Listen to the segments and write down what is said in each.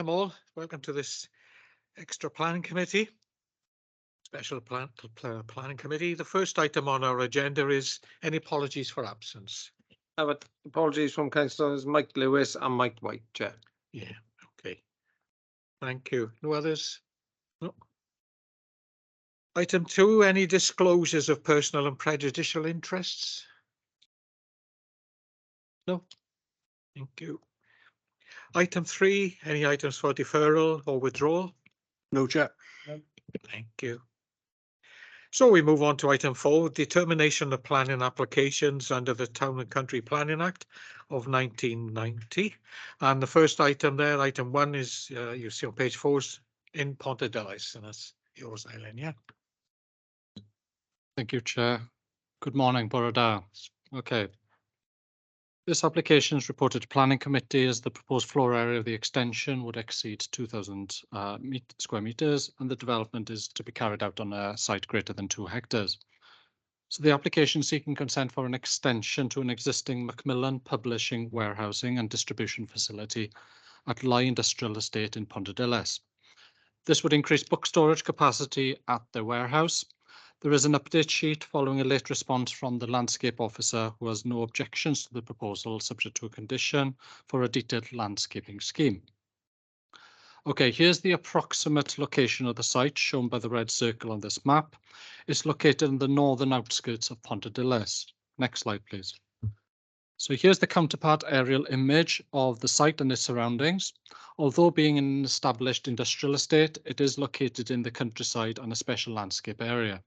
All. Welcome to this extra planning committee, special planning committee. The first item on our agenda is any apologies for absence. Apologies from councillors Mike Lewis and Mike White, Chair. Yeah, okay. Thank you. No others? No. Item 2, any disclosures of personal and prejudicial interests? No. Thank you. Item 3, any items for deferral or withdrawal? No, Chair. Thank you. So we move on to item 4, determination of planning applications under the Town and Country Planning Act of 1990. And the first item there, item 1, is you see on page 4 is in Pontarddulais, and that's yours, Eileen. Yeah. Thank you, Chair. Good morning, Bore da. Okay. This application is reported to Planning Committee as the proposed floor area of the extension would exceed 2,000 square metres, and the development is to be carried out on a site greater than 2 hectares. So the application seeking consent for an extension to an existing Macmillan publishing, warehousing and distribution facility at Lye Industrial Estate in Pontarddulais. This would increase book storage capacity at the warehouse. There is an update sheet following a late response from the landscape officer who has no objections to the proposal, subject to a condition for a detailed landscaping scheme. Okay, here's the approximate location of the site shown by the red circle on this map. It's located in the northern outskirts of Pontarddulais. Next slide, please. So here's the counterpart aerial image of the site and its surroundings. Although being an established industrial estate, it is located in the countryside and a special landscape area.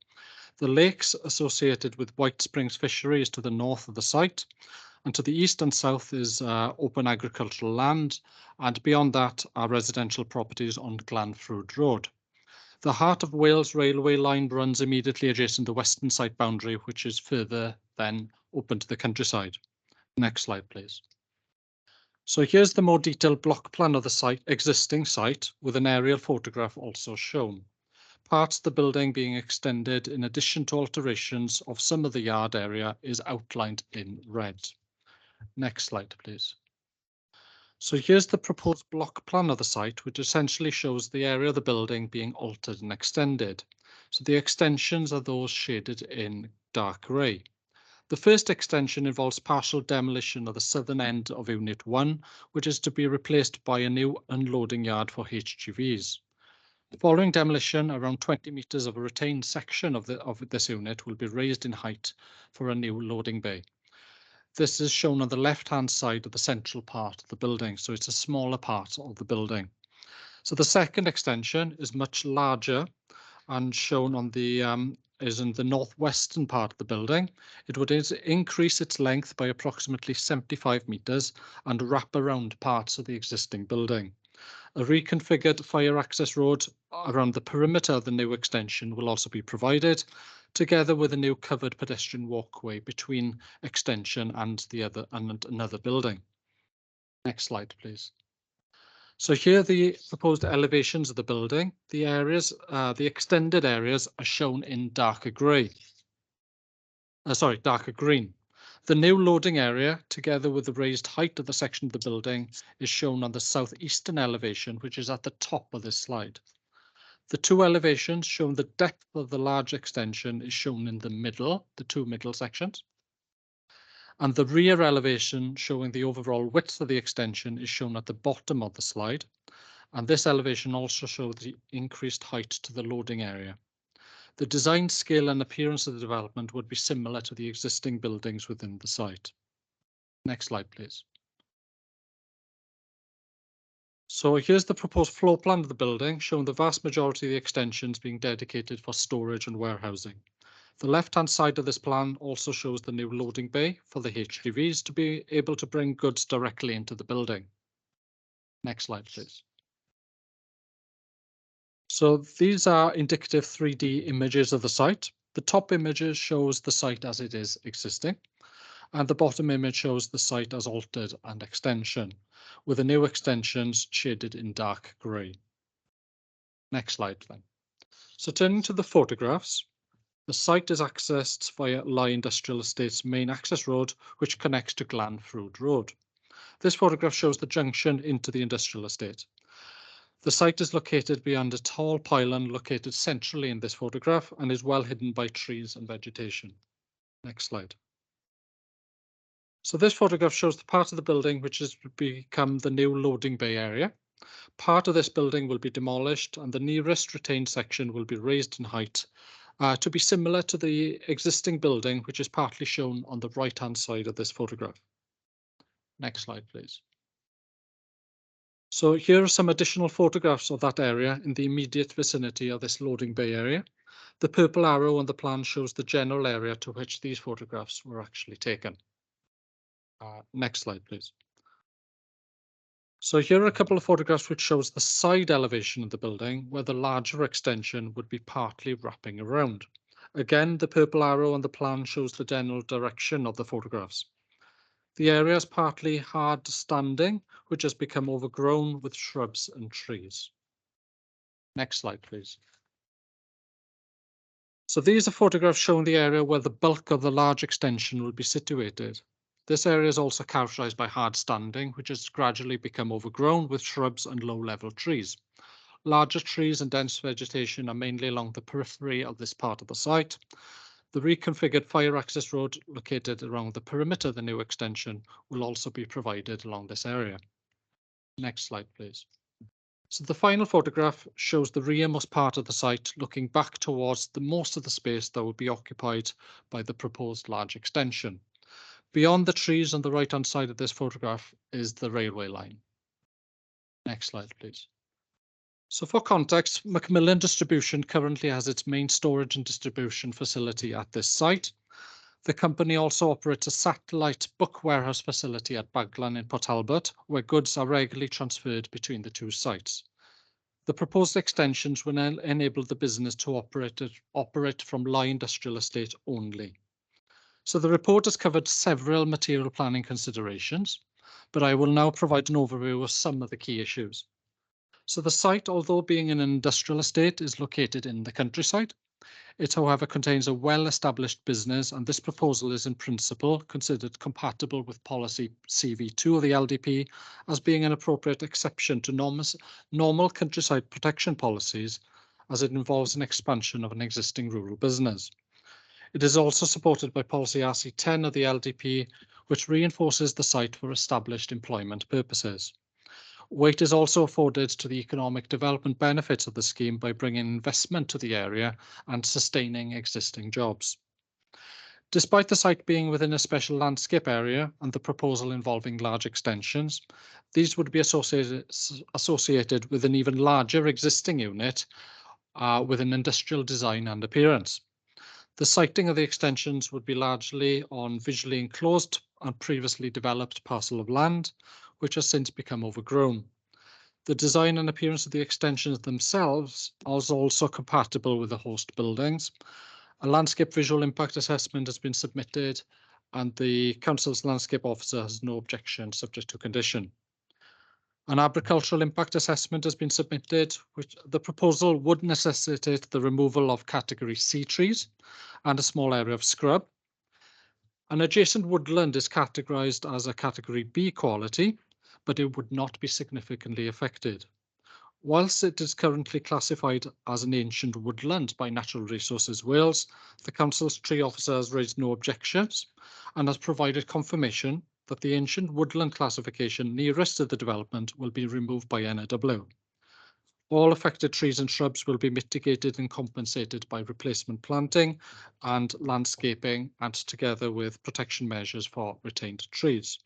The lakes associated with White Springs Fishery is to the north of the site, and to the east and south is open agricultural land, and beyond that are residential properties on Glanfrwd Road. The Heart of Wales railway line runs immediately adjacent to the western site boundary, which is further then open to the countryside. Next slide, please. So here's the more detailed block plan of the existing site, with an aerial photograph also shown. Parts of the building being extended in addition to alterations of some of the yard area is outlined in red. Next slide, please. So here's the proposed block plan of the site, which essentially shows the area of the building being altered and extended. So the extensions are those shaded in dark grey. The first extension involves partial demolition of the southern end of Unit 1, which is to be replaced by a new unloading yard for HGVs. Following demolition, around 20 metres of a retained section of this unit will be raised in height for a new loading bay. This is shown on the left-hand side of the central part of the building, so it's a smaller part of the building. So the second extension is much larger and shown on the is in the northwestern part of the building. It would increase its length by approximately 75 metres and wrap around parts of the existing building. A reconfigured fire access road around the perimeter of the new extension will also be provided, together with a new covered pedestrian walkway between extension and another building. Next slide, please. So here are the proposed elevations of the building. The extended areas are shown in darker grey. Darker green. The new loading area, together with the raised height of the section of the building, is shown on the southeastern elevation, which is at the top of this slide. The two elevations showing the depth of the large extension is shown in the middle, the two middle sections. And the rear elevation showing the overall width of the extension is shown at the bottom of the slide. And this elevation also shows the increased height to the loading area. The design scale and appearance of the development would be similar to the existing buildings within the site. Next slide, please. So here's the proposed floor plan of the building, showing the vast majority of the extensions being dedicated for storage and warehousing. The left-hand side of this plan also shows the new loading bay for the HGVs to be able to bring goods directly into the building. Next slide, please. So these are indicative 3D images of the site. The top image shows the site as it is existing, and the bottom image shows the site as altered and extension, with the new extensions shaded in dark grey. Next slide, then. So turning to the photographs, the site is accessed via Lye Industrial Estate's main access road, which connects to Glanfrwd Road. This photograph shows the junction into the industrial estate. The site is located beyond a tall pylon located centrally in this photograph and is well hidden by trees and vegetation. Next slide. So this photograph shows the part of the building which has become the new loading bay area. Part of this building will be demolished and the nearest retained section will be raised in height to be similar to the existing building, which is partly shown on the right-hand side of this photograph. Next slide, please. So here are some additional photographs of that area in the immediate vicinity of this loading bay area. The purple arrow on the plan shows the general area to which these photographs were actually taken. Next slide, please. So here are a couple of photographs which shows the side elevation of the building where the larger extension would be partly wrapping around. Again, the purple arrow on the plan shows the general direction of the photographs. The area is partly hard standing, which has become overgrown with shrubs and trees. Next slide, please. So these are photographs showing the area where the bulk of the large extension will be situated. This area is also characterized by hard standing, which has gradually become overgrown with shrubs and low-level trees. Larger trees and dense vegetation are mainly along the periphery of this part of the site. The reconfigured fire access road located around the perimeter of the new extension will also be provided along this area. Next slide, please. So the final photograph shows the rearmost part of the site looking back towards the most of the space that will be occupied by the proposed large extension. Beyond the trees on the right-hand side of this photograph is the railway line. Next slide, please. So for context, Macmillan Distribution currently has its main storage and distribution facility at this site. The company also operates a satellite book warehouse facility at Baglan in Port Talbot, where goods are regularly transferred between the two sites. The proposed extensions will enable the business to operate from Lye Industrial Estate only. So the report has covered several material planning considerations, but I will now provide an overview of some of the key issues. So the site, although being an industrial estate, is located in the countryside. It, however, contains a well-established business, and this proposal is in principle considered compatible with policy CV2 of the LDP as being an appropriate exception to normal countryside protection policies, as it involves an expansion of an existing rural business. It is also supported by policy RC10 of the LDP, which reinforces the site for established employment purposes. Weight is also afforded to the economic development benefits of the scheme by bringing investment to the area and sustaining existing jobs. Despite the site being within a special landscape area and the proposal involving large extensions, these would be associated with an even larger existing unit with an industrial design and appearance. The siting of the extensions would be largely on visually enclosed and previously developed parcel of land, which has since become overgrown. The design and appearance of the extensions themselves is also compatible with the host buildings. A landscape visual impact assessment has been submitted and the council's landscape officer has no objection subject to condition. An agricultural impact assessment has been submitted, which the proposal would necessitate the removal of category C trees and a small area of scrub. An adjacent woodland is categorized as a category B quality, but it would not be significantly affected. Whilst it is currently classified as an ancient woodland by Natural Resources Wales, the council's tree officer has raised no objections and has provided confirmation that the ancient woodland classification nearest to the development will be removed by NRW. All affected trees and shrubs will be mitigated and compensated by replacement planting and landscaping, and together with protection measures for retained trees.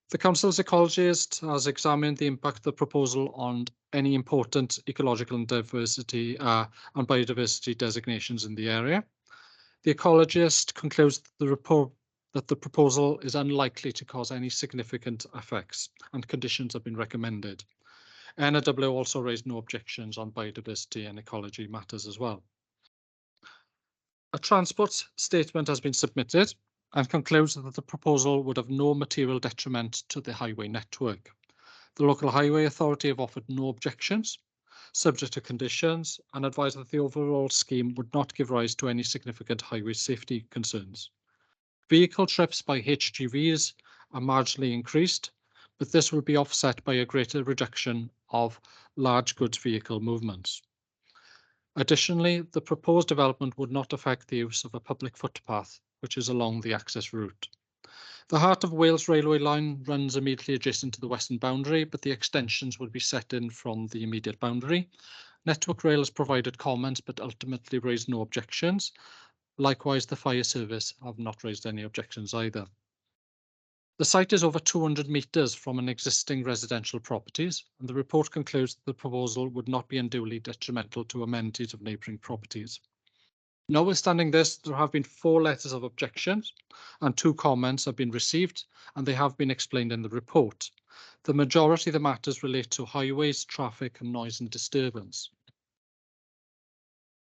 The council's ecologist has examined the impact of the proposal on any important ecological and diversity and biodiversity designations in the area. The ecologist concludes that the proposal is unlikely to cause any significant effects and conditions have been recommended. NRW also raised no objections on biodiversity and ecology matters as well. A transport statement has been submitted and concludes that the proposal would have no material detriment to the highway network. The local highway authority have offered no objections, subject to conditions, and advised that the overall scheme would not give rise to any significant highway safety concerns. Vehicle trips by HGVs are marginally increased, but this will be offset by a greater reduction of large goods vehicle movements. Additionally, the proposed development would not affect the use of a public footpath, which is along the access route. The Heart of Wales railway line runs immediately adjacent to the western boundary, but the extensions would be set in from the immediate boundary. Network Rail has provided comments, but ultimately raised no objections. Likewise, the fire service have not raised any objections either. The site is over 200 metres from an existing residential properties, and the report concludes that the proposal would not be unduly detrimental to amenities of neighbouring properties. Notwithstanding this, there have been 4 letters of objections and 2 comments have been received, and they have been explained in the report. The majority of the matters relate to highways, traffic and noise and disturbance.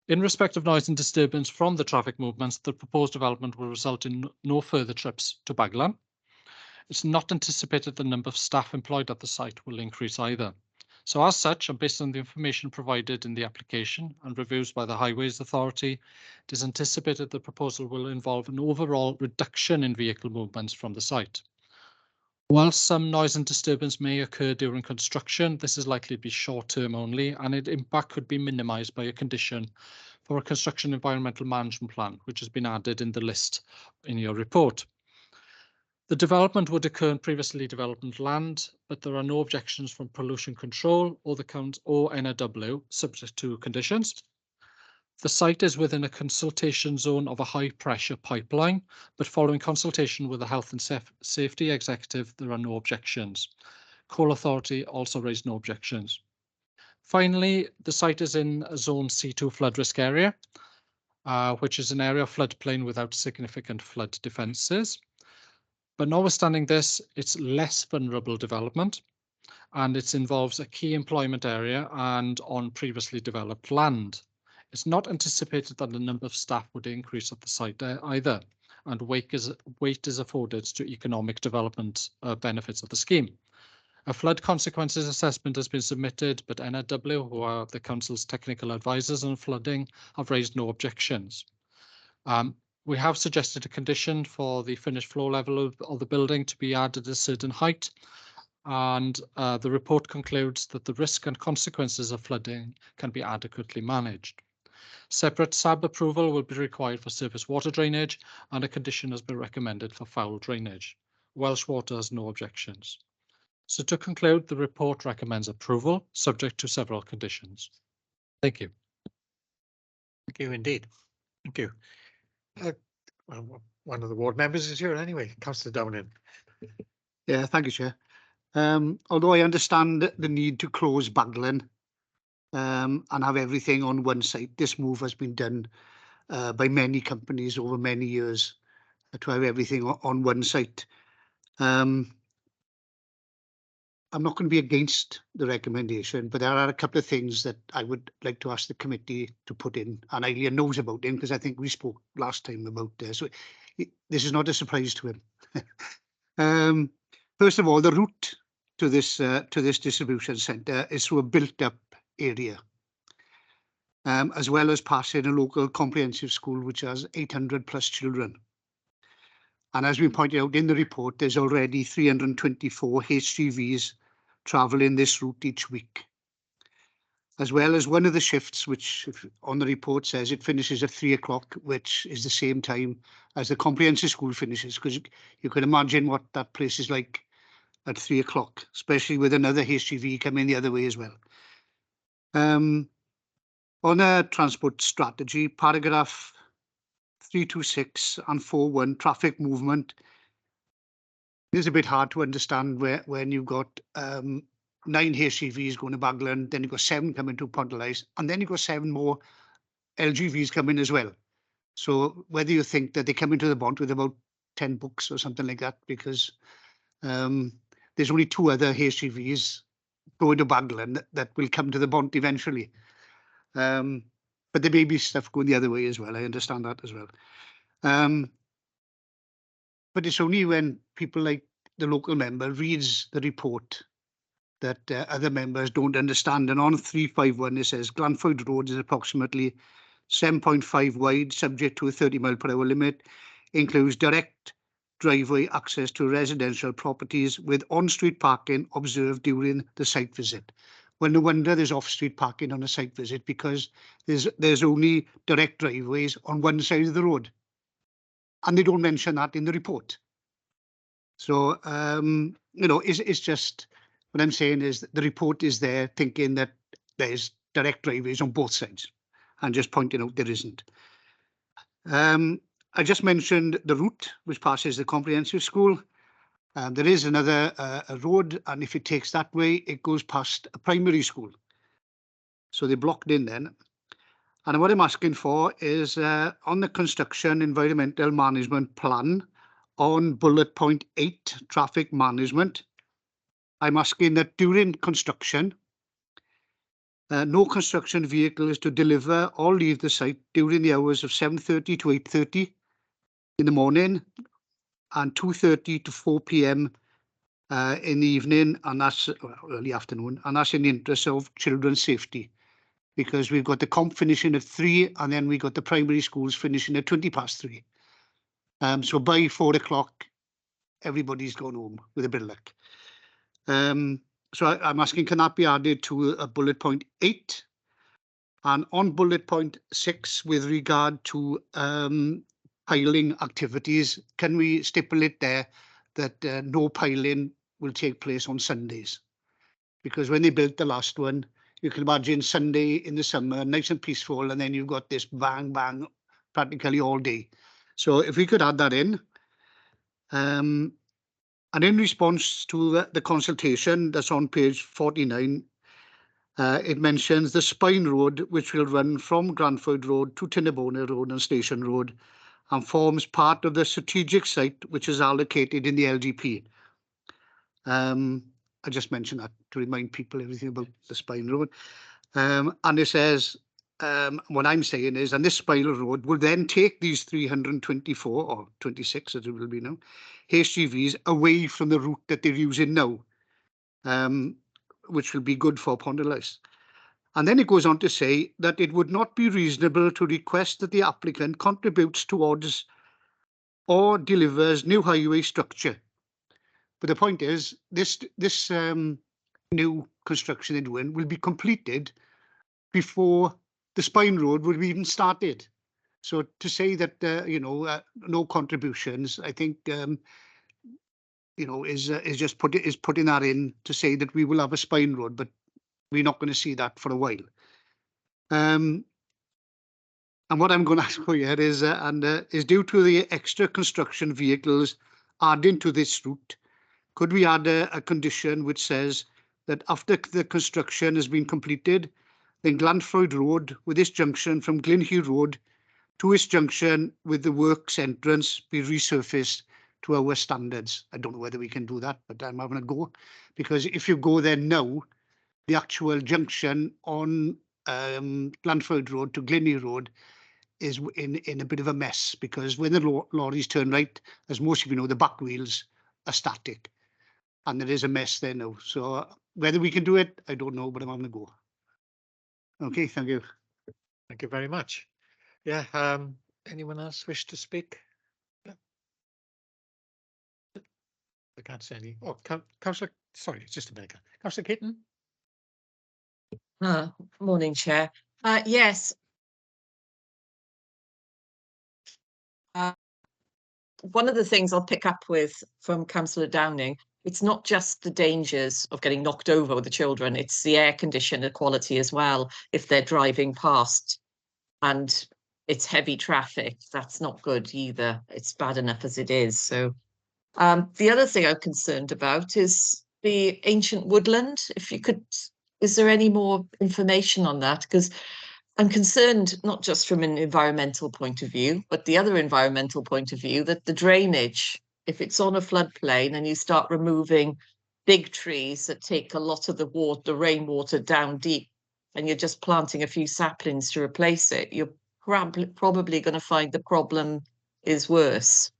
In respect of noise and disturbance from the traffic movements, the proposed development will result in no further trips to Baglan. It's not anticipated the number of staff employed at the site will increase either. So as such, and based on the information provided in the application and reviews by the Highways Authority, it is anticipated the proposal will involve an overall reduction in vehicle movements from the site. Whilst some noise and disturbance may occur during construction, this is likely to be short-term only, and its impact could be minimised by a condition for a construction environmental management plan, which has been added in the list in your report. The development would occur on previously developed land, but there are no objections from pollution control or the council or NRW, subject to conditions. The site is within a consultation zone of a high pressure pipeline, but following consultation with the Health and Safety Executive, there are no objections. Coal Authority also raised no objections. Finally, the site is in a zone C2 flood risk area, which is an area of floodplain without significant flood defences. But notwithstanding this, it's less vulnerable development, and it involves a key employment area and on previously developed land. It's not anticipated that the number of staff would increase at the site either, and weight is afforded to economic development benefits of the scheme. A flood consequences assessment has been submitted, but NRW, who are the council's technical advisors on flooding, have raised no objections. We have suggested a condition for the finished floor level of the building to be added at a certain height, and the report concludes that the risk and consequences of flooding can be adequately managed. Separate SAB approval will be required for surface water drainage, and a condition has been recommended for foul drainage. Welsh Water has no objections. So to conclude, the report recommends approval, subject to several conditions. Thank you. Thank you indeed. Thank you. Well, one of the ward members is here anyway. Councillor Downing. Yeah, thank you, Chair. Although I understand the need to close Baglan and have everything on one site, this move has been done by many companies over many years to have everything on one site. I'm not going to be against the recommendation, but there are a couple of things that I would like to ask the committee to put in, and Eileen knows about them because I think we spoke last time about this. So this is not a surprise to him. First of all, the route to this distribution centre is through a built-up area, as well as passing a local comprehensive school which has 800 plus children. And as we pointed out in the report, there's already 324 HGVs travelling this route each week, as well as one of the shifts, which on the report says it finishes at 3 o'clock, which is the same time as the comprehensive school finishes, because you can imagine what that place is like at 3 o'clock, especially with another HGV coming the other way as well. On a transport strategy, paragraph 326 and 41, traffic movement. It is a bit hard to understand when you've got 9 HGVs going to Baglan, then you've got 7 coming to Pontellice, and then you've got 7 more LGVs coming as well. So whether you think that they come into the Bont with about 10 books or something like that, because there's only 2 other HGVs going to Baglan that will come to the Bont eventually. But there may be stuff going the other way as well. I understand that as well. But it's only when people like the local member reads the report that other members don't understand. And on 351, it says Glanfoyd Road is approximately 7.5 wide, subject to a 30 mile per hour limit, includes direct driveway access to residential properties with on-street parking observed during the site visit. Well, no wonder there's off-street parking on a site visit, because there's only direct driveways on one side of the road. And they don't mention that in the report. So, you know, it's just, what I'm saying is that the report is there thinking that there's direct driveways on both sides, and just pointing out there isn't. I just mentioned the route which passes the comprehensive school. There is another a road, and if it takes that way, it goes past a primary school. So they're blocked in then. And what I'm asking for is on the construction environmental management plan, on bullet point 8, traffic management, I'm asking that during construction, no construction vehicle is to deliver or leave the site during the hours of 7:30 to 8:30 in the morning and 2:30 to 4 p.m. In the evening, and that's early afternoon, and that's in the interest of children's safety, because we've got the comp finishing at 3, and then we got the primary schools finishing at 3:20. So by 4 o'clock, everybody's gone home with a bit of luck. So I'm asking, can that be added to a bullet point 8? And on bullet point 6, with regard to piling activities, can we stipulate there that no piling will take place on Sundays? Because when they built the last one, you can imagine Sunday in the summer, nice and peaceful, and then you've got this bang, bang, practically all day. So if we could add that in. And in response to the consultation that's on page 49, it mentions the Spine Road, which will run from Granford Road to Tinnabona Road and Station Road, and forms part of the strategic site which is allocated in the LGP. I just mentioned that to remind people everything about the Spine Road. And it says, what I'm saying is, and this Spinal Road will then take these 324 or 26 as it will be now, HGVs away from the route that they're using now, which will be good for Ponderlice. And then it goes on to say that it would not be reasonable to request that the applicant contributes towards or delivers new highway structure. But the point is, this new construction they're doing will be completed before the Spine Road would be even started. So to say that you know, no contributions, I think you know, is just putting that in to say that we will have a Spine Road, but we're not going to see that for a while. And what I'm going to ask for here is, is due to the extra construction vehicles adding to this route, could we add a condition which says that after the construction has been completed, then Glanfroid Road with its junction from Glenhew Road to its junction with the works entrance be resurfaced to our standards? I don't know whether we can do that, but I'm having a go, because if you go there now, the actual junction on Glanfroid Road to Glenhew Road is in a bit of a mess, because when the lorries turn right, as most of you know, the back wheels are static, and there is a mess there now. So whether we can do it, I don't know, but I'm having a go. Okay, thank you. Thank you very much. Yeah, anyone else wish to speak? Yeah. I can't see any. Oh, Councillor, sorry, just a minute. Councillor Keaton? Morning, Chair. Yes. One of the things I'll pick up with from Councillor Downing, it's not just the dangers of getting knocked over with the children, it's the air conditioner quality as well. If they're driving past and it's heavy traffic, that's not good either. It's bad enough as it is. So the other thing I'm concerned about is the ancient woodland. If you could, is there any more information on that? Because I'm concerned not just from an environmental point of view, but the other environmental point of view, that the drainage, if it's on a floodplain and you start removing big trees that take a lot of the rainwater down deep, and you're just planting a few saplings to replace it, you're probably going to find the problem is worse.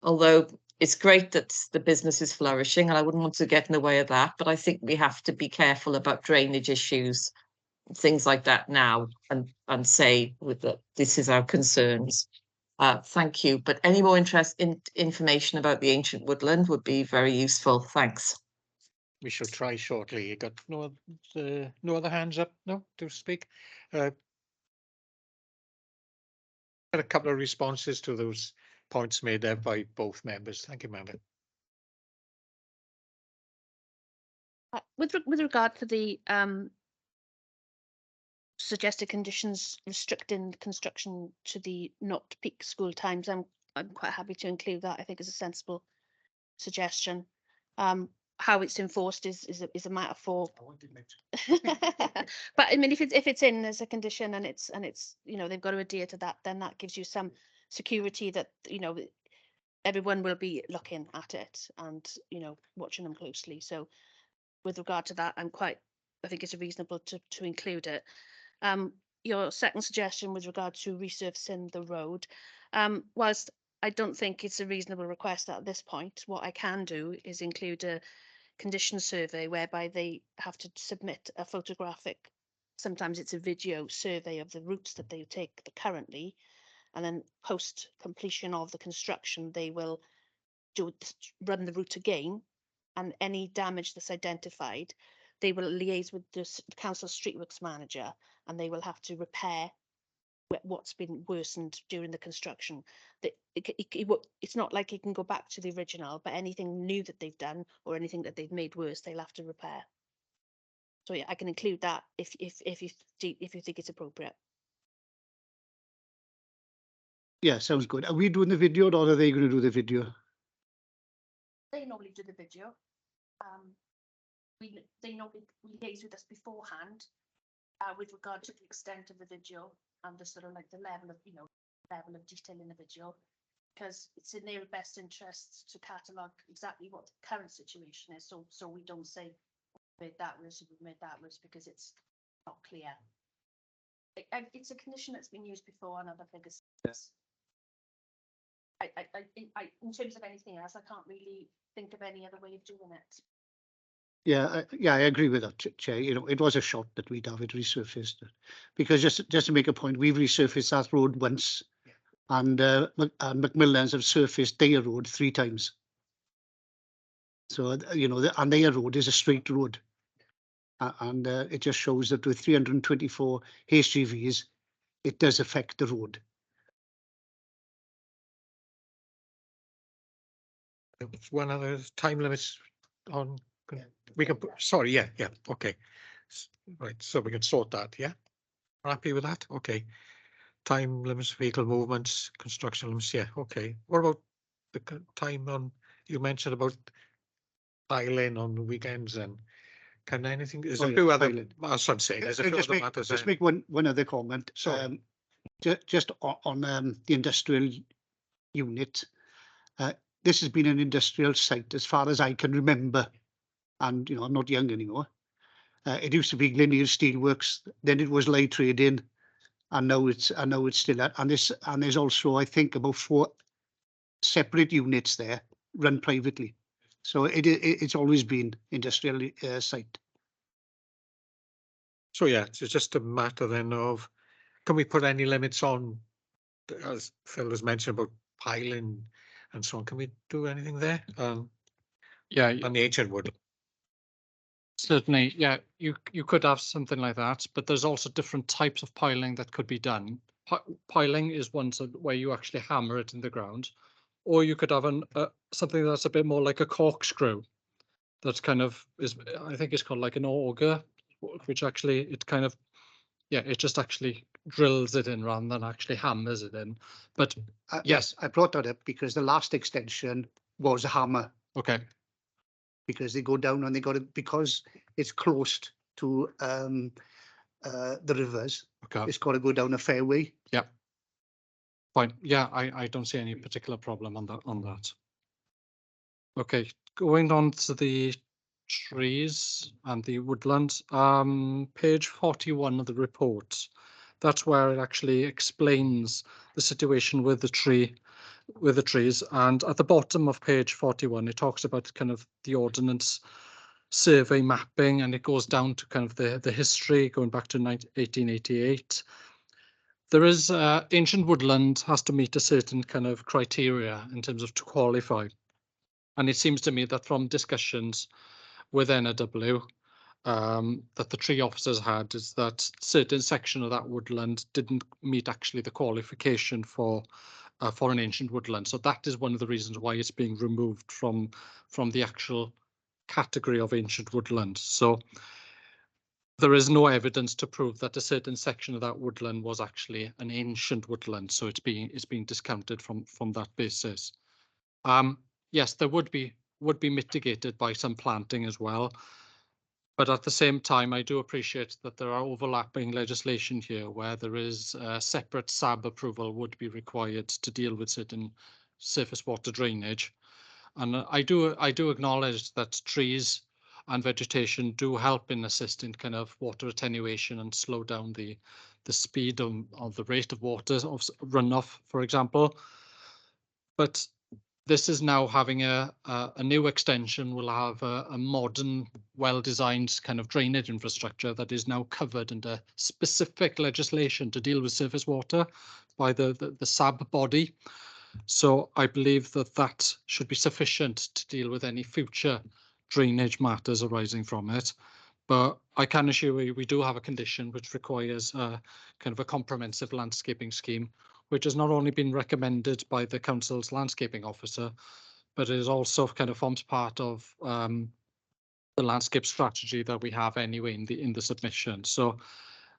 Although it's great that the business is flourishing, and I wouldn't want to get in the way of that, but I think we have to be careful about drainage issues, things like that now, and say with this is our concerns. Thank you. But any more information about the ancient woodland would be very useful. Thanks. We shall try shortly. You got no other hands up, no, to speak? Got a couple of responses to those points made there by both members. Thank you, member. With regard to the suggested conditions restricting construction to the not peak school times, I'm quite happy to include that. I think is a sensible suggestion. How it's enforced is a matter for. But I mean, if it's in as a condition and it's they've got to adhere to that, then that gives you some security that everyone will be looking at it and watching them closely. So with regard to that, I think it's reasonable to include it. Your second suggestion with regard to resurfacing the road, whilst I don't think it's a reasonable request at this point, what I can do is include a condition survey whereby they have to submit a photographic, sometimes it's a video survey of the routes that they take currently, and then post completion of the construction, they will run the route again, and any damage that's identified, they will liaise with the council streetworks manager, and they will have to repair what's been worsened during the construction. It's not like it can go back to the original, but anything new that they've done or anything that they've made worse, they'll have to repair. So yeah, I can include that if you think it's appropriate. Yeah, sounds good. Are we doing the video or are they going to do the video? They normally do the video. They normally liaise with us beforehand with regard to the extent of the video and the sort of like the level of detail in the video, because it's in their best interests to catalogue exactly what the current situation is. So we don't say we made that worse, we made that worse, because it's not clear. It's a condition that's been used before on other figures. Yes. In terms of anything else, I can't really think of any other way of doing it. Yeah, I agree with that, Chair. It was a shot that we'd have it resurfaced, because just to make a point, we've resurfaced that road once, and Macmillans have surfaced their road 3 times. So and their road is a straight road, and it just shows that with 324 HGVs, it does affect the road. One other time limits on. Yeah. We can put. Sorry, yeah, okay. Right, so we can sort that. Yeah, happy with that. Okay. Time limits, vehicle movements, construction limits. Yeah, okay. What about the time on? You mentioned about piling on weekends, and can anything? There's a few other. As I'm saying, there's a few other matters. Just make one other comment. Sorry. Just on the industrial unit. This has been an industrial site as far as I can remember, and I'm not young anymore. It used to be Glenier Steelworks, then it was Light Trading, and now it's still at. And there's also, I think, about 4 separate units there run privately. So it's always been industrial site. So yeah, it's just a matter then of, can we put any limits on, as Phil has mentioned about piling and so on? Can we do anything there? Yeah, on the ancient wood. certainly. Yeah, you could have something like that, but there's also different types of piling that could be done. Piling is one where you actually hammer it in the ground, or you could have something that's a bit more like a corkscrew. That's kind of I think it's called like an auger, which actually it kind of, it just actually drills it in rather than actually hammers it in. But yes, I brought that up because the last extension was a hammer. Okay. Because they go down and they got it because it's close to the rivers. Okay. It's got to go down a fairway. Yeah. Fine. Yeah, I don't see any particular problem on that. Okay, going on to the trees and the woodland, page 41 of the report. That's where it actually explains the situation with the trees. And at the bottom of page 41, it talks about kind of the ordnance survey mapping, and it goes down to kind of the history going back to 1888. There is ancient woodland has to meet a certain kind of criteria in terms of to qualify. And it seems to me that from discussions with NRW that the tree officers had is that certain section of that woodland didn't meet actually the qualification for an ancient woodland. So that is one of the reasons why it's being removed from the actual category of ancient woodland. So there is no evidence to prove that a certain section of that woodland was actually an ancient woodland. So it's being discounted from that basis. Yes, there would be mitigated by some planting as well. But at the same time, I do appreciate that there are overlapping legislation here where there is separate SAB approval would be required to deal with certain surface water drainage. And I do acknowledge that trees and vegetation do help in assisting kind of water attenuation and slow down the speed of the rate of water of runoff, for example. But this is now having a new extension will have a modern, well-designed kind of drainage infrastructure that is now covered under specific legislation to deal with surface water by the SAB body. So I believe that should be sufficient to deal with any future drainage matters arising from it. But I can assure you, we do have a condition which requires kind of a comprehensive landscaping scheme, which has not only been recommended by the council's landscaping officer, but it also kind of forms part of the landscape strategy that we have anyway in the submission. So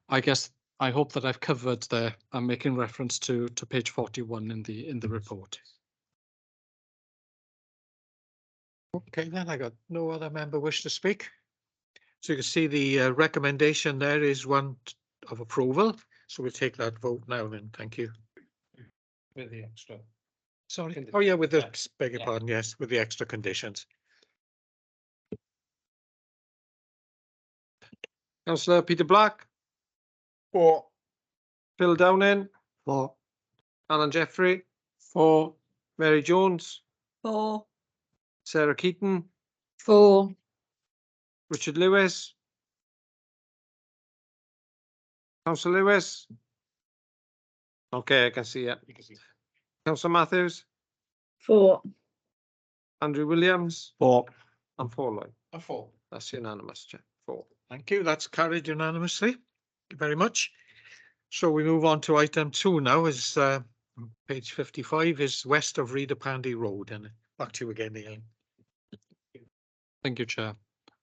I guess I hope that I've covered there. I'm making reference to page 41 in the report. Okay, then I got no other member wish to speak. So you can see the recommendation there is one of approval. So we'll take that vote now then. Thank you. With the extra. Sorry. Oh, yeah, with the, Yeah. beg your Yeah. pardon, yes, with the extra conditions. Councillor Peter Black. 4. Phil Downing. 4. Alan Jeffrey. 4. Mary Jones. 4. Sarah Keaton. 4. Richard Lewis. Councillor Lewis. Okay, I can see it. Councillor Matthews. 4. Andrew Williams. 4. And 4 Lloyd. A 4. That's unanimous, Chair. 4. Thank you. That's carried unanimously. Thank you very much. So we move on to item 2 now. Is page 55 is west of Reader Pandy Road, and back to you again, Neil. Thank you, Chair.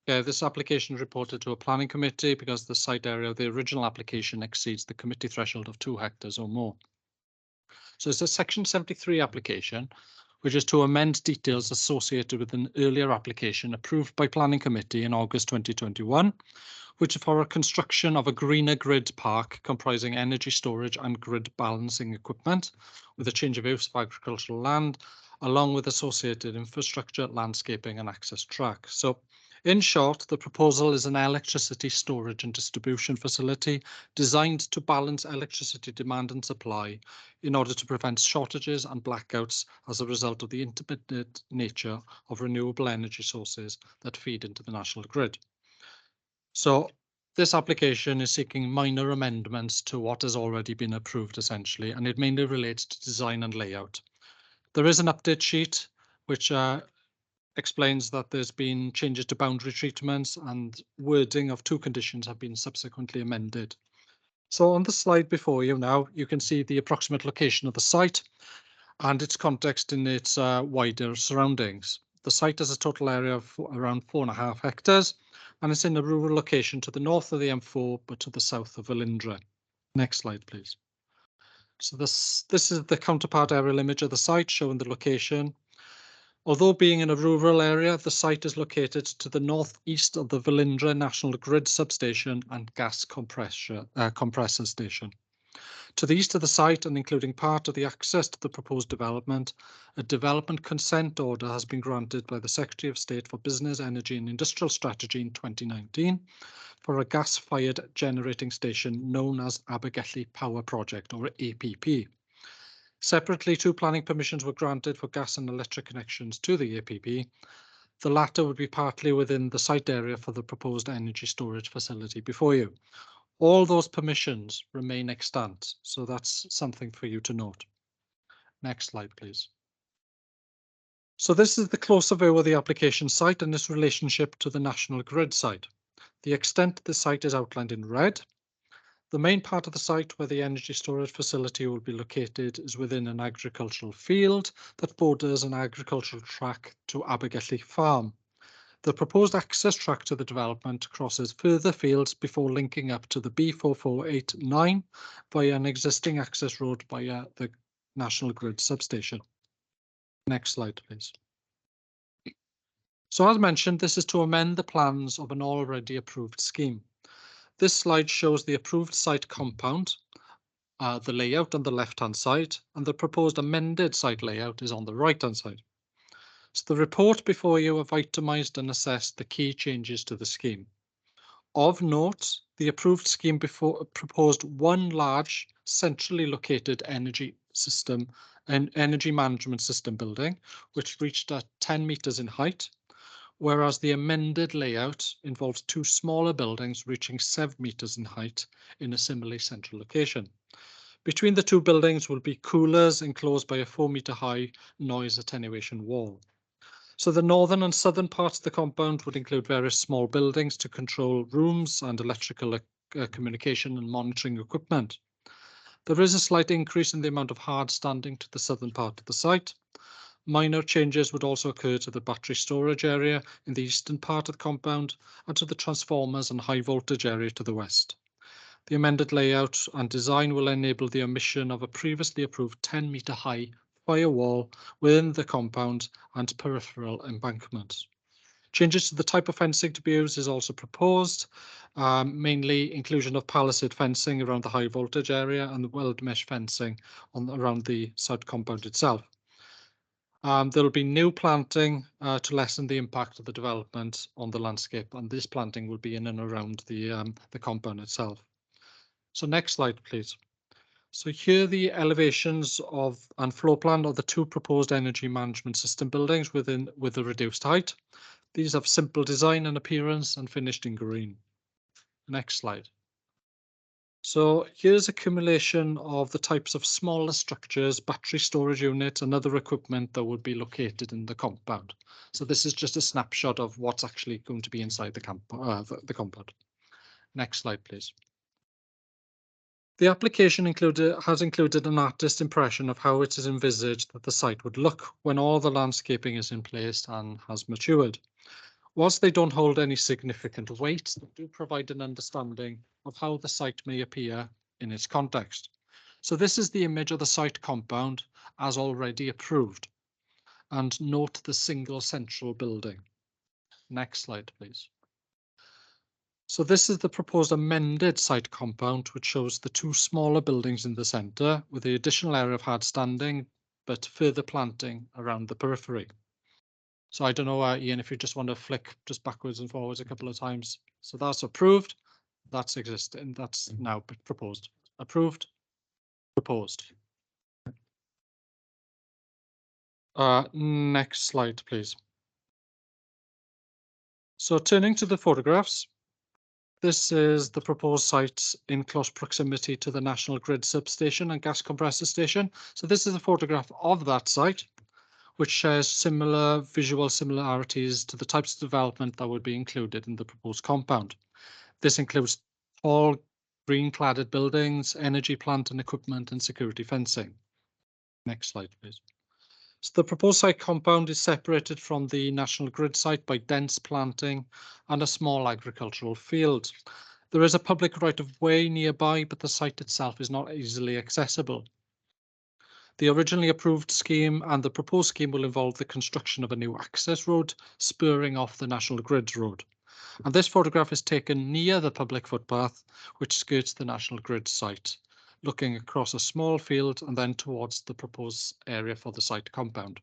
Yeah, this application is reported to a planning committee because the site area of the original application exceeds the committee threshold of 2 hectares or more. So it's a section 73 application, which is to amend details associated with an earlier application approved by planning committee in August 2021, which is for a construction of a greener grid park comprising energy storage and grid balancing equipment with a change of use of agricultural land, along with associated infrastructure, landscaping and access track. So in short, the proposal is an electricity storage and distribution facility designed to balance electricity demand and supply in order to prevent shortages and blackouts as a result of the intermittent nature of renewable energy sources that feed into the national grid. So this application is seeking minor amendments to what has already been approved essentially, and it mainly relates to design and layout. There is an update sheet which explains that there's been changes to boundary treatments and wording of 2 conditions have been subsequently amended. So on the slide before you now, you can see the approximate location of the site and its context in its wider surroundings. The site has a total area of around 4.5 hectares and it's in a rural location to the north of the M4 but to the south of Velindre. Next slide, please. So this is the counterpart aerial image of the site showing the location. Although being in a rural area, the site is located to the northeast of the Velindre National Grid substation and gas compressor station. To the east of the site and including part of the access to the proposed development, a development consent order has been granted by the Secretary of State for Business, Energy and Industrial Strategy in 2019 for a gas-fired generating station known as Abergelli Power Project or APP. Separately, 2 planning permissions were granted for gas and electric connections to the APP. The latter would be partly within the site area for the proposed energy storage facility before you, All those permissions remain extant, so that's something for you to note. Next slide, please. So this is the closer view of the application site and its relationship to the national grid site. The extent of the site is outlined in red. The main part of the site where the energy storage facility will be located is within an agricultural field that borders an agricultural track to Abergelli Farm. The proposed access track to the development crosses further fields before linking up to the B4489 via an existing access road via the National Grid substation. Next slide, please. So as mentioned, this is to amend the plans of an already approved scheme. This slide shows the approved site compound, the layout on the left-hand side, and the proposed amended site layout is on the right-hand side. So the report before you have itemised and assessed the key changes to the scheme. Of note, the approved scheme before proposed one large centrally located energy management system building, which reached at 10 metres in height, whereas the amended layout involves two smaller buildings reaching 7 metres in height in a similarly central location. Between the two buildings will be coolers enclosed by a 4-metre high noise attenuation wall. So the northern and southern parts of the compound would include various small buildings to control rooms and electrical communication and monitoring equipment. There is a slight increase in the amount of hard standing to the southern part of the site. Minor changes would also occur to the battery storage area in the eastern part of the compound and to the transformers and high voltage area to the west. The amended layout and design will enable the omission of a previously approved 10-metre high firewall within the compound and peripheral embankments. Changes to the type of fencing to be used is also proposed, mainly inclusion of palisade fencing around the high voltage area and the weld mesh fencing around the site compound itself. There will be new planting to lessen the impact of the development on the landscape, and this planting will be in and around the compound itself. So next slide, please. So here are the elevations of and floor plan of the two proposed energy management system buildings with a reduced height. These have simple design and appearance and finished in green. Next slide. So here's accumulation of the types of smaller structures, battery storage units and other equipment that would be located in the compound. So this is just a snapshot of what's actually going to be inside the compound. Next slide, please. The application has included an artist's impression of how it is envisaged that the site would look when all the landscaping is in place and has matured. Whilst they don't hold any significant weight, they do provide an understanding of how the site may appear in its context. So this is the image of the site compound as already approved. And note the single central building. Next slide, please. So this is the proposed amended site compound, which shows the two smaller buildings in the centre with the additional area of hard standing, but further planting around the periphery. So I don't know, Ian, if you just want to flick just backwards and forwards a couple of times. So that's approved, that's existing, that's now proposed. Approved, proposed. Next slide, please. So turning to the photographs, this is the proposed site in close proximity to the National Grid substation and gas compressor station. So this is a photograph of that site, which shares similar visual similarities to the types of development that would be included in the proposed compound. This includes tall green cladded buildings, energy plant and equipment, and security fencing. Next slide, please. So the proposed site compound is separated from the National Grid site by dense planting and a small agricultural field. There is a public right of way nearby, but the site itself is not easily accessible. The originally approved scheme and the proposed scheme will involve the construction of a new access road spurring off the National Grid road. And this photograph is taken near the public footpath, which skirts the National Grid site, looking across a small field and then towards the proposed area for the site compound.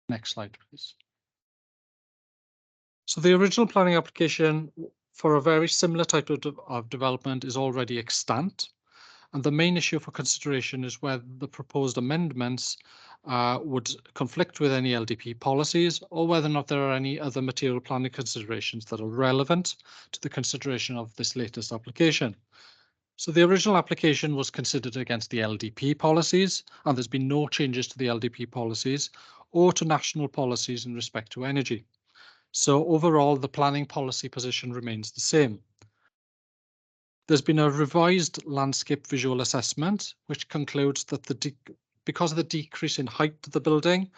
Next slide, please. So the original planning application for a very similar type of development is already extant. And the main issue for consideration is whether the proposed amendments would conflict with any LDP policies, or whether or not there are any other material planning considerations that are relevant to the consideration of this latest application. So the original application was considered against the LDP policies, and there's been no changes to the LDP policies or to national policies in respect to energy. So overall, the planning policy position remains the same. There's been a revised landscape visual assessment, which concludes that because of the decrease in height of the building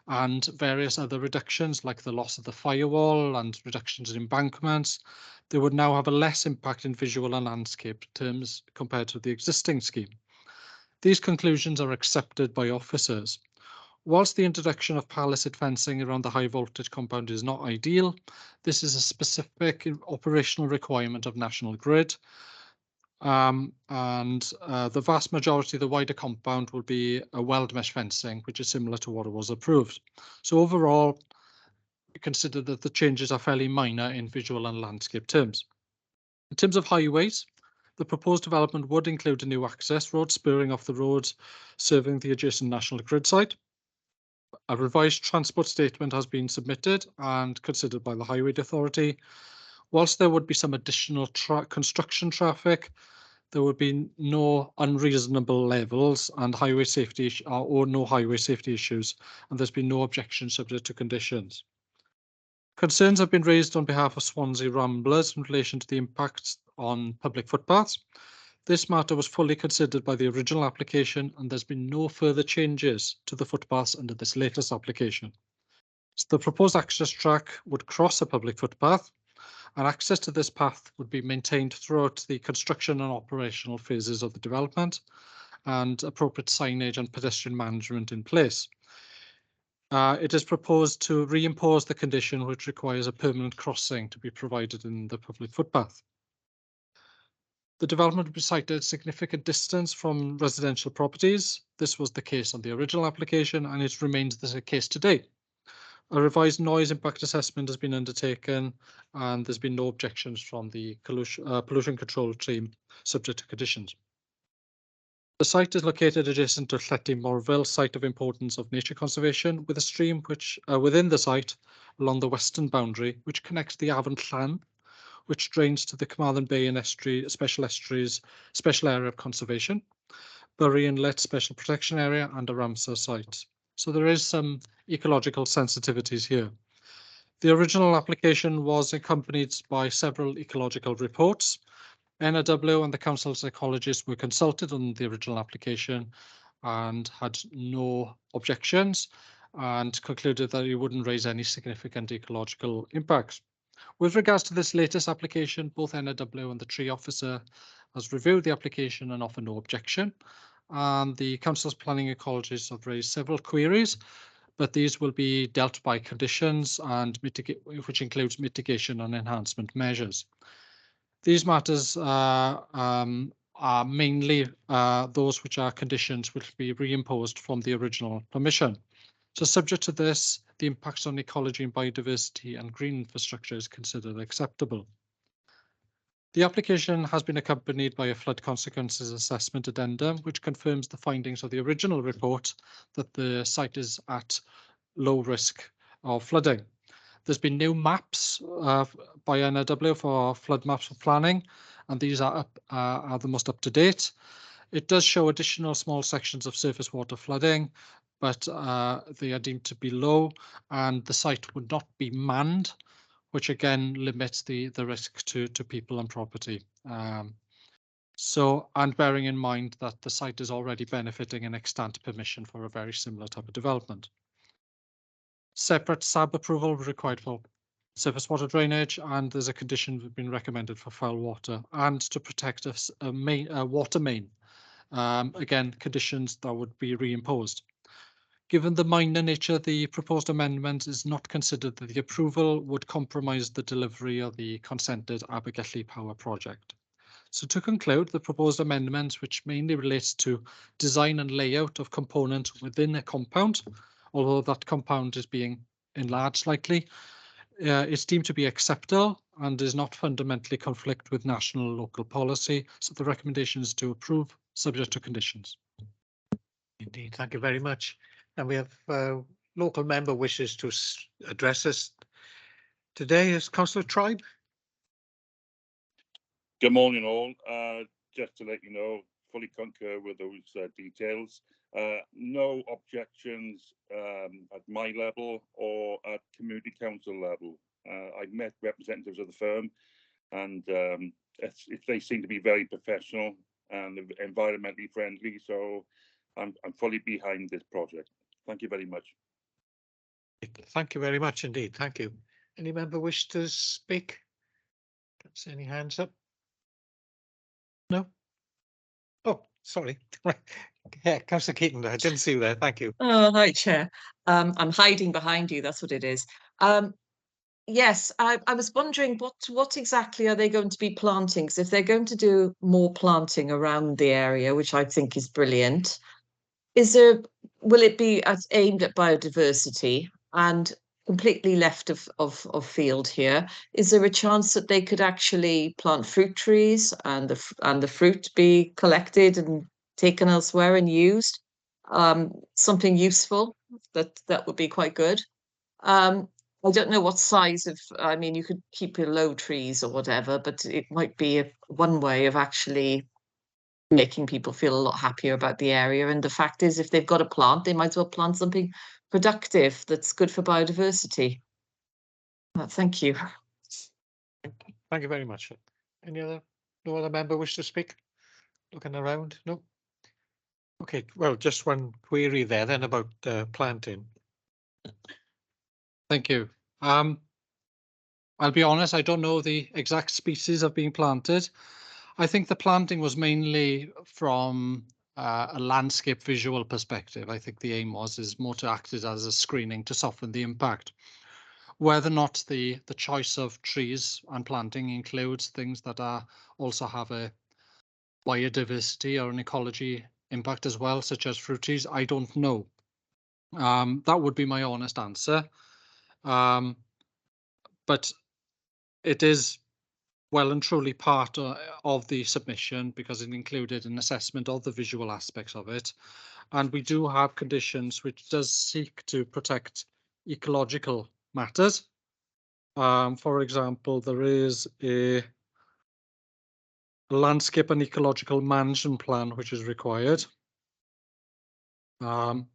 and various other reductions like the loss of the firewall and reductions in embankments, they would now have a less impact in visual and landscape terms compared to the existing scheme. These conclusions are accepted by officers. Whilst the introduction of palisade fencing around the high voltage compound is not ideal, this is a specific operational requirement of National Grid. The vast majority of the wider compound will be a weld mesh fencing, which is similar to what was approved. So overall, we consider that the changes are fairly minor in visual and landscape terms. In terms of highways, the proposed development would include a new access road spurring off the road serving the adjacent National Grid site. A revised transport statement has been submitted and considered by the Highway Authority. Whilst there would be some additional construction traffic, there would be no unreasonable levels and highway safety or no highway safety issues, and there's been no objection subject to conditions. Concerns have been raised on behalf of Swansea Ramblers in relation to the impacts on public footpaths. This matter was fully considered by the original application, and there's been no further changes to the footpaths under this latest application. So the proposed access track would cross a public footpath, and access to this path would be maintained throughout the construction and operational phases of the development, and appropriate signage and pedestrian management in place. It is proposed to reimpose the condition which requires a permanent crossing to be provided in the public footpath. The development will be sited at significant distance from residential properties. This was the case on the original application, and it remains the case today. A revised noise impact assessment has been undertaken, and there's been no objections from the pollution control team subject to conditions. The site is located adjacent to Llety Morville, site of importance of nature conservation, with a stream which within the site along the western boundary, which connects the Afon Llan, which drains to the Carmarthen Bay and Special Estuaries Special Area of Conservation, Bury Inlet Special Protection Area, and a Ramsar site. So there is some ecological sensitivities here. The original application was accompanied by several ecological reports. NRW and the council's ecologists were consulted on the original application and had no objections and concluded that it wouldn't raise any significant ecological impacts. With regards to this latest application, both NRW and the tree officer has reviewed the application and offered no objection. And the council's planning ecologists have raised several queries, but these will be dealt by conditions and which includes mitigation and enhancement measures. These matters are mainly those which are conditions which will be reimposed from the original permission. So subject to this, the impacts on ecology and biodiversity and green infrastructure is considered acceptable. The application has been accompanied by a flood consequences assessment addendum, which confirms the findings of the original report that the site is at low risk of flooding. There's been new maps by NRW for flood maps for planning, and these are the most up to date. It does show additional small sections of surface water flooding, but they are deemed to be low, and the site would not be manned, which again limits the risk to people and property. And bearing in mind that the site is already benefiting an extant permission for a very similar type of development. Separate SAB approval required for surface water drainage, and there's a condition that's been recommended for foul water and to protect a water main. Again, conditions that would be reimposed. Given the minor nature, the proposed amendment is not considered that the approval would compromise the delivery of the consented Abergelli Power project. So to conclude, the proposed amendment, which mainly relates to design and layout of components within a compound, although that compound is being enlarged slightly, it's deemed to be acceptable and does not fundamentally conflict with national and local policy. So the recommendation is to approve subject to conditions. Indeed, thank you very much. And we have local member wishes to address us today. Is Councillor Tribe? Good morning, all. Just to let you know, fully concur with those details. No objections at my level or at community council level. I've met representatives of the firm, and they seem to be very professional and environmentally friendly. So I'm fully behind this project. Thank you very much. Thank you very much indeed. Thank you. Any member wish to speak? Don't see any hands up. No? Oh, sorry. Yeah, Councillor Keaton, I didn't see you there. Thank you. Oh, hi, Chair. I'm hiding behind you. That's what it is. Yes, I was wondering what exactly are they going to be planting? Because if they're going to do more planting around the area, which I think is brilliant, will it be aimed at biodiversity and completely left of field here? Is there a chance that they could actually plant fruit trees and the fruit be collected and taken elsewhere and used? Something useful that would be quite good. I don't know what size of, I mean, you could keep your low trees or whatever, but it might be one way of actually making people feel a lot happier about the area. And the fact is, if they've got a plant, they might as well plant something productive that's good for biodiversity. Thank you. Thank you very much. No other member wish to speak? Looking around? No? Okay, well, just one query there then about planting. Thank you. I'll be honest, I don't know the exact species of being planted. I think the planting was mainly from a landscape visual perspective. I think the aim is more to act as a screening to soften the impact. Whether or not the choice of trees and planting includes things that also have a biodiversity or an ecology impact as well, such as fruit trees, I don't know. That would be my honest answer. But it is well and truly part of the submission because it included an assessment of the visual aspects of it. And we do have conditions which does seek to protect ecological matters. For example, there is a landscape and ecological management plan which is required. And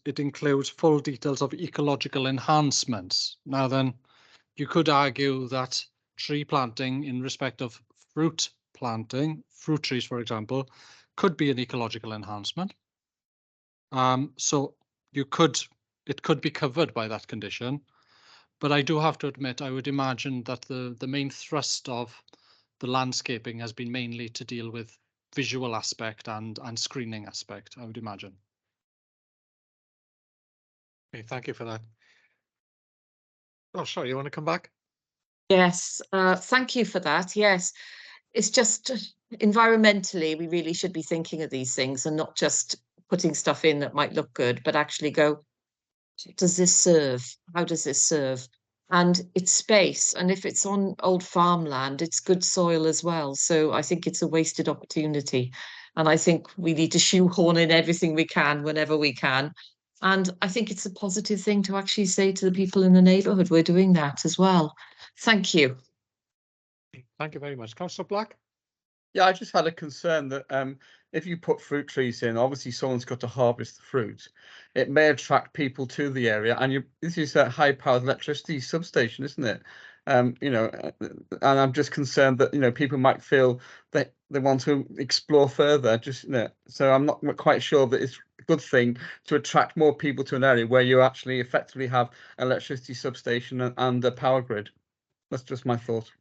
it includes full details of ecological enhancements. Now then, you could argue that tree planting in respect of fruit planting, fruit trees, for example, could be an ecological enhancement. So it could be covered by that condition. But I do have to admit, I would imagine that the main thrust of the landscaping has been mainly to deal with visual aspect and screening aspect, I would imagine. Okay, thank you for that. Oh, sorry, you want to come back? Yes, thank you for that. Yes, it's just environmentally, we really should be thinking of these things and not just putting stuff in that might look good, but actually go, does this serve? How does this serve? And it's space. And if it's on old farmland, it's good soil as well. So I think it's a wasted opportunity. And I think we need to shoehorn in everything we can whenever we can. And I think it's a positive thing to actually say to the people in the neighbourhood, we're doing that as well. Thank you. Thank you very much. Councillor Black? Yeah, I just had a concern that if you put fruit trees in, obviously someone's got to harvest the fruit. It may attract people to the area, and this is a high-powered electricity substation, isn't it? You know, and I'm just concerned that people might feel that they want to explore further. So I'm not quite sure that it's a good thing to attract more people to an area where you actually effectively have an electricity substation and a power grid. That's just my thought.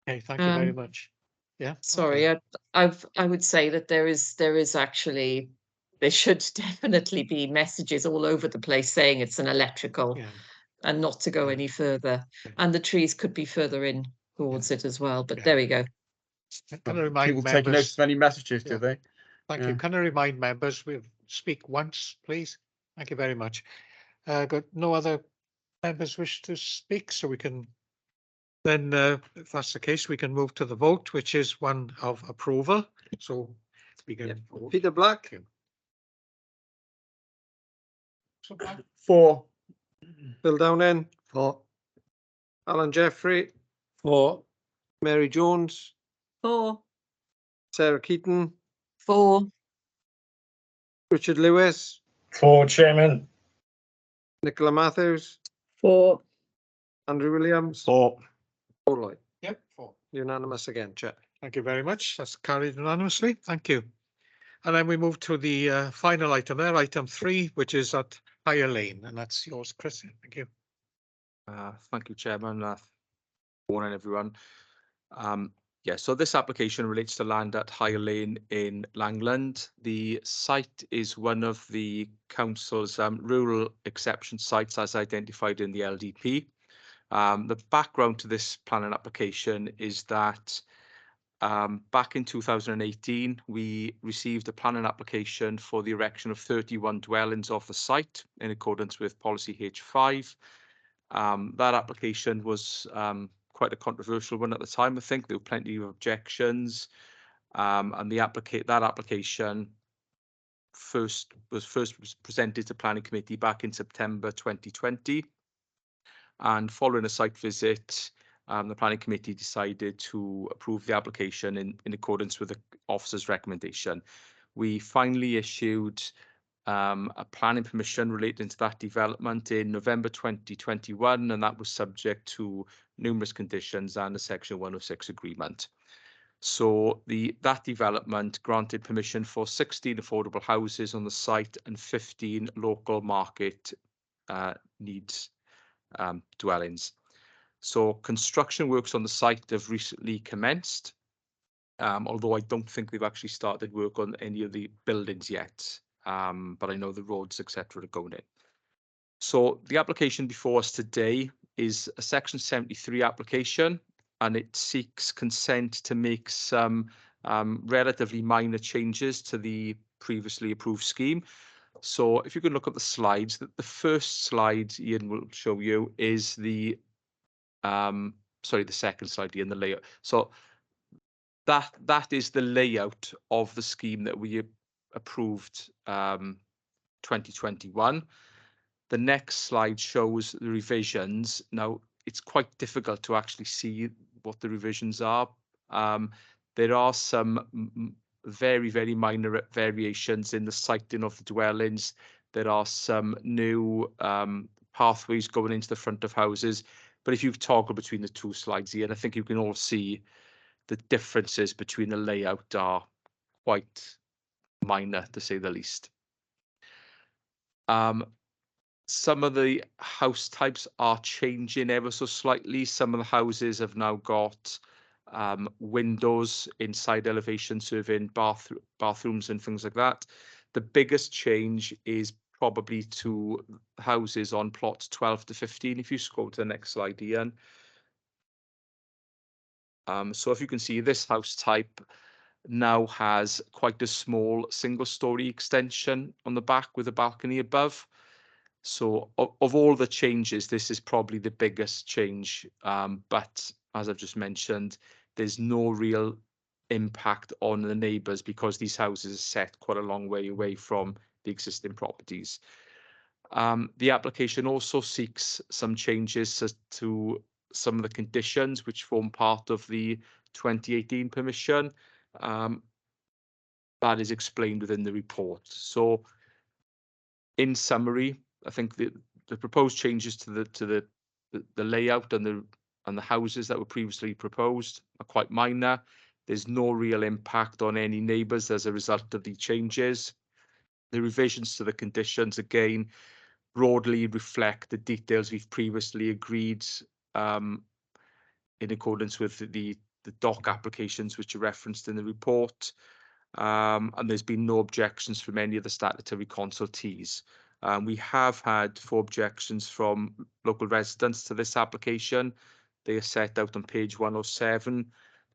Okay, thank you very much. Yeah. Sorry, okay. I would say that there is actually, there should definitely be messages all over the place saying it's an electrical Yeah. and not to go Yeah. any further. Yeah. And the trees could be further in towards it as well. But Yeah. there we go. Can I remind People take notice members? of any messages, Yeah. do they? Thank Yeah. you. Can I remind members we speak once, please? Thank you very much. Got no other members wish to speak, so we can then, if that's the case, we can move to the vote, which is one of approval. So we Yeah. can vote. Peter Black, Thank you. So, 4. Bill Downing, 4. Alan Jeffrey, 4. Mary Jones, 4. Sarah Keaton, 4. Richard Lewis, 4, Chairman. Nicola Matthews, 4. Andrew Williams, 4. Paul Lloyd. Yep, 4. Unanimous again, Chair. Thank you very much. That's carried unanimously. Thank you. And then we move to the final item there, item 3, which is at Higher Lane, and that's yours, Chris. Thank you. Thank you, Chairman. Morning, everyone. Yeah, so this application relates to land at Higher Lane in Langland. The site is one of the council's rural exception sites as identified in the LDP. The background to this planning application is that back in 2018, we received a planning application for the erection of 31 dwellings off the site in accordance with policy H5. That application was quite a controversial one at the time. I think there were plenty of objections, and that application was first presented to planning committee back in September 2020, and following a site visit, the planning committee decided to approve the application in accordance with the officer's recommendation. We finally issued a planning permission relating to that development in November 2021, and that was subject to numerous conditions and a Section 106 agreement. So that development granted permission for 16 affordable houses on the site and 15 local market needs dwellings. So construction works on the site have recently commenced, although I don't think they've actually started work on any of the buildings yet. But I know the roads, etc., are going in. So the application before us today is a Section 73 application, and it seeks consent to make some relatively minor changes to the previously approved scheme. So if you can look at the slides, the first slide Ian will show you is the second slide, Ian, the layout. So that is the layout of the scheme that we approved 2021. The next slide shows the revisions. Now, it's quite difficult to actually see what the revisions are. There are some very, very minor variations in the siting of the dwellings. There are some new pathways going into the front of houses. But if you toggle between the two slides here, I think you can all see the differences between the layout are quite minor, to say the least. Some of the house types are changing ever so slightly. Some of the houses have now got windows inside elevation serving bathrooms and things like that. The biggest change is probably to houses on plots 12 to 15. If you scroll to the next slide, Ian. So if you can see, this house type now has quite a small single-story extension on the back with a balcony above. So of all the changes, this is probably the biggest change. But as I've just mentioned, there's no real impact on the neighbours because these houses are set quite a long way away from the existing properties. The application also seeks some changes to some of the conditions which form part of the 2018 permission. That is explained within the report. So in summary, I think the proposed changes to the layout and the houses that were previously proposed are quite minor. There's no real impact on any neighbours as a result of the changes. The revisions to the conditions, again, broadly reflect the details we've previously agreed in accordance with the doc applications which are referenced in the report. And there's been no objections from any of the statutory consultees. We have had 4 objections from local residents to this application. They are set out on page 107,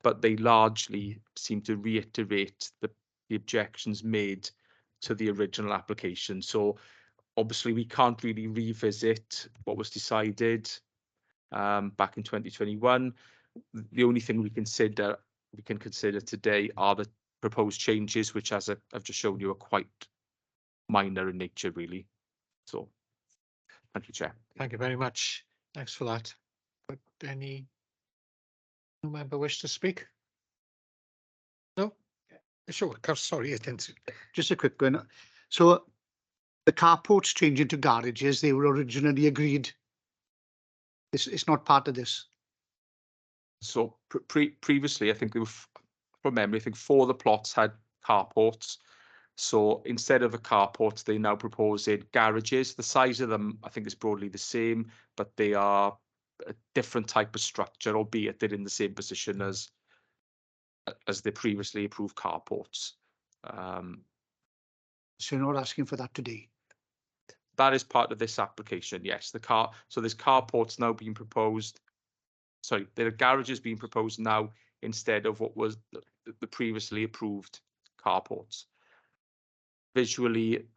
but they largely seem to reiterate the objections made to the original application. So obviously we can't really revisit what was decided back in 2021. The only thing we can consider today are proposed changes, which as I've just shown you are quite minor in nature, really. So, thank you, Chair. Thank you very much. Thanks for that. But any member wish to speak? No? Sure, sorry, I didn't. Just a quick one. So the carports changing to garages, they were originally agreed. It's not part of this. So previously, I think they were, from memory, I think 4 of the plots had carports. So instead of a carport, they now proposing garages. The size of them, I think, is broadly the same, but they are a different type of structure, albeit they're in the same position as the previously approved carports. So you're not asking for that today. That is part of this application, yes. So there's carports now being proposed. Sorry, there are garages being proposed now instead of what was the previously approved carports. Visually,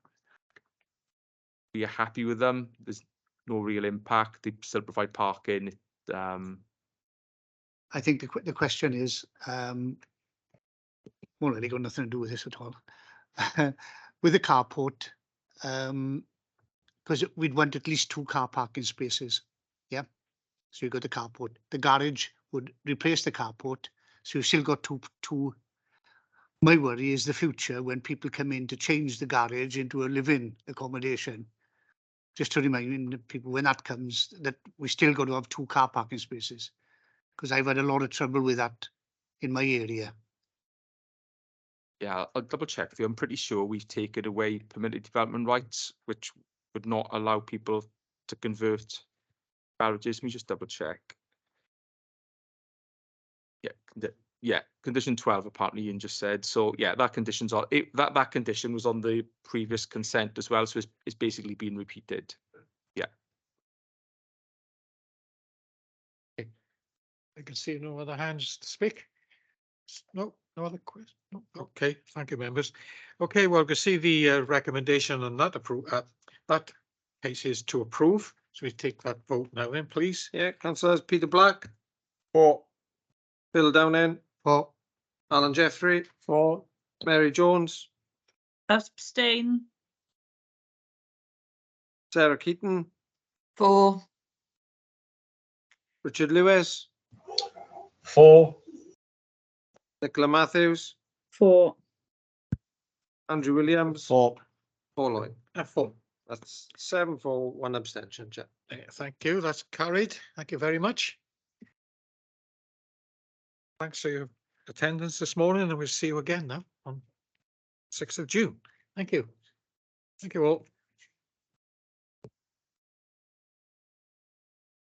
we are happy with them. There's no real impact. They still provide parking. I think the question is, well, really got nothing to do with this at all. With the carport, because we'd want at least 2 car parking spaces. Yeah. So you got the carport. The garage would replace the carport. So you've still got two. My worry is the future when people come in to change the garage into a live-in accommodation. Just to remind people when that comes, that we still got to have 2 car parking spaces. Because I've had a lot of trouble with that in my area. Yeah, I'll double check with you. I'm pretty sure we've taken away permitted development rights, which would not allow people to convert garages. Let me just double check. Yeah, condition 12 apparently Ian just said. So yeah, that condition's on that condition was on the previous consent as well. So it's basically been repeated. Yeah. I can see no other hands to speak. No other questions. No. Okay, thank you, members. Okay, well, we can see the recommendation on that that case is to approve. So we take that vote now then, please. Yeah, councillors Peter Black, For. Bill Downing, For Alan Jeffrey, Mary Jones, Abstain. Sarah Keaton, 4. Richard Lewis, For. Nicola Matthews, 4. Andrew Williams, For. Paul Lloyd. 4. That's 7 for 1 abstention, Chair. Thank you. That's carried. Thank you very much. Thanks for your attendance this morning, and we'll see you again now on 6th of June. Thank you. Thank you all.